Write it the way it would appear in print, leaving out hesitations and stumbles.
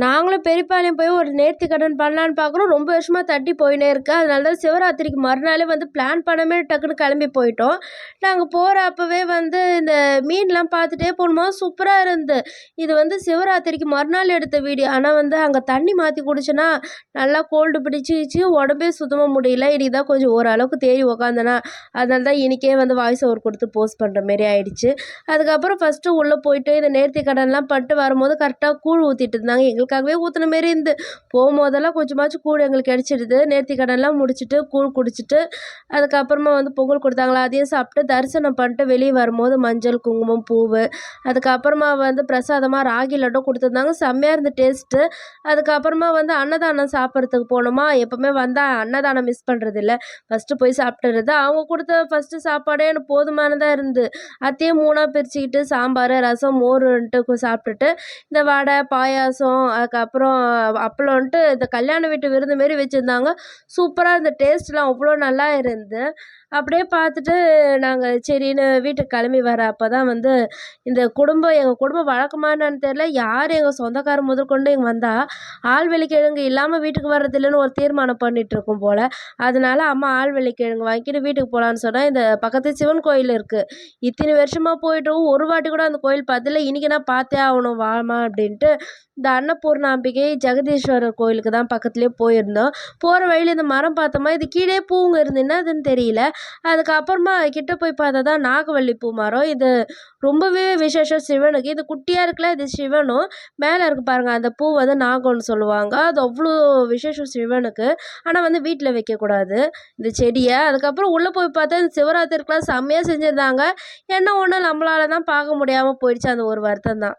நாங்களும் பெரியபாளையம் போய் ஒரு நேர்த்தி கடன் பண்ணலான்னு பார்க்குறோம். ரொம்ப வருஷமா தட்டி போயின்னே இருக்கு. அதனால தான் சிவராத்திரிக்கு மறுநாளே வந்து பிளான் பண்ணாமே டக்குன்னு கிளம்பி போயிட்டோம். நாங்க போறப்பவே வந்து இந்த மீன்லாம் பார்த்துட்டே போனோமா, சூப்பரா இருந்து. இது வந்து சிவராத்திரிக்கு மறுநாள் எடுத்த வீடியோ. ஆனா வந்து அங்க தண்ணி மாத்தி குடிச்சேன்னா, நல்லா கோல்டு பிடிச்சிச்சு. உடம்பே சுத்தமா முடியல. இன்னைக்கு தான் கொஞ்சம் ஓரளவுக்கு தேறி உக்காந்தேனா, அதனால தான் இன்னைக்கே வந்து வாய்ஸ் ஓவர் குடுத்து போஸ்ட் பண்ற மாரி ஆயிடுச்சு. அதுக்கப்புறம் ஃபர்ஸ்ட்டு உள்ள போயிட்டு இந்த நேர்த்தி கடன்லாம் பண்ட்டு வரும்போது கரெக்ட்டா கூழ் ஊத்திட்டு இருந்தாங்க. எங்களுக்காகவே ஊத்துன மாரி இருந்து. போம்போதெல்லாம் கொஞ்சமாச்சும் கூழ் எங்களுக்கு கிடைச்சிடுது. நேர்த்தி கடன்லாம் முடிச்சுட்டு, கூழ் குடிச்சிட்டு, அதுக்கப்புறமா வந்து பொங்கல் குடுத்தாங்களா, அதையும் சாப்பிட்டு தரிசனம் பண்ணிட்டு வெளிய வரும்போது மஞ்சள், குங்குமம், பூவு, அதுக்கப்புறமா வந்து பிரசாதமா ராகி லட்டும் குடுத்துருந்தாங்க. செம்மையா இருந்து டேஸ்ட்டு. அதுக்கப்புறமா வந்து அன்னதானம் சாப்பிட்றதுக்கு போனோமா, எப்பவுமே வந்தா அன்னதானம் மிஸ் பண்றதில்ல. ஃபர்ஸ்ட்டு போய் சாப்பிட்டுறது. அவங்க குடுத்த ஃபர்ஸ்ட்டு சாப்பாடே எனக்கு போதுமானதா இருந்து. அதையும் 3ஆ பிரிச்சுக்கிட்டு சாம்பார், ரசம், மோருன்ட்டு சாப்பிட்டுட்டு, இந்த வடை, பாயாசம், அதுக்கப்புறம் அப்பளம்ன்ட்டு இந்த கல்யாண வீட்டு விருந்து மாரி வச்சிருந்தாங்க. சூப்பரா இருந்த டேஸ்ட்லாம் அவ்வளோ நல்லா இருந்து. அப்படியே பார்த்துட்டு நாங்க சரின்னு வீட்டுக்கு கிளம்பி வர அப்ப தான் வந்து எங்க குடும்பம் வழக்கமா என்னன்னு தெரியல. யார் எங்க சொந்தக்காரர் முதற்கொண்டு இங்க வந்தா, ஆழ்வெள்ளிக்கிழங்கு இல்லாம வீட்டுக்கு வர்றதில்லன்னு ஒரு தீர்மானம் பண்ணிட்டுருக்கும் போல. அதனால அம்மா ஆழ்வெள்ளிக்கிழங்கு வாங்கிட்டு வீட்டுக்கு போலான்னு சொன்னா, இந்த பக்கத்து சிவன் கோயில் இருக்கு. இத்தனை வருஷமா போயிட்டும் ஒரு வாட்டி கூட அந்த கோயில் பார்த்ததில்ல. இன்னைக்கு நான் பார்த்தே ஆவணும் வாம்மா அப்படின்ட்டு, இந்த அன்னபூர்ணாம்பிகை, ஜெகதீஸ்வரர் கோயிலுக்கு தான் பக்கத்துலயே போயிருந்தோம். போற வழியில இந்த மரம் பார்த்தோமா, இது கீழயே பூவுங்க இருந்து என்னதுன்னு தெரியல. அதுக்கப்புறமா கிட்ட போய் பார்த்தா தான் நாகவல்லி பூ மரம். இது ரொம்பவே விசேஷம் சிவனுக்கு. இது குட்டியா இருக்குல்ல, இது சிவனும். மேல இருக்கு பாருங்க, அந்த பூ வந்து நாகம்னு சொல்லுவாங்க. அது அவ்வளோ விசேஷம் சிவனுக்கு. ஆனா வந்து வீட்ல வைக்கக்கூடாது, இந்த செடிய. அதுக்கப்புறம் உள்ள போய் பார்த்தா, இந்த சிவராத்திரிக்குலாம் செம்மையா செஞ்சிருந்தாங்க. என்ன ஒண்ணு நம்மளால தான் பார்க்க முடியாம போயிடுச்சு. அந்த ஒரு வருத்தம் தான்.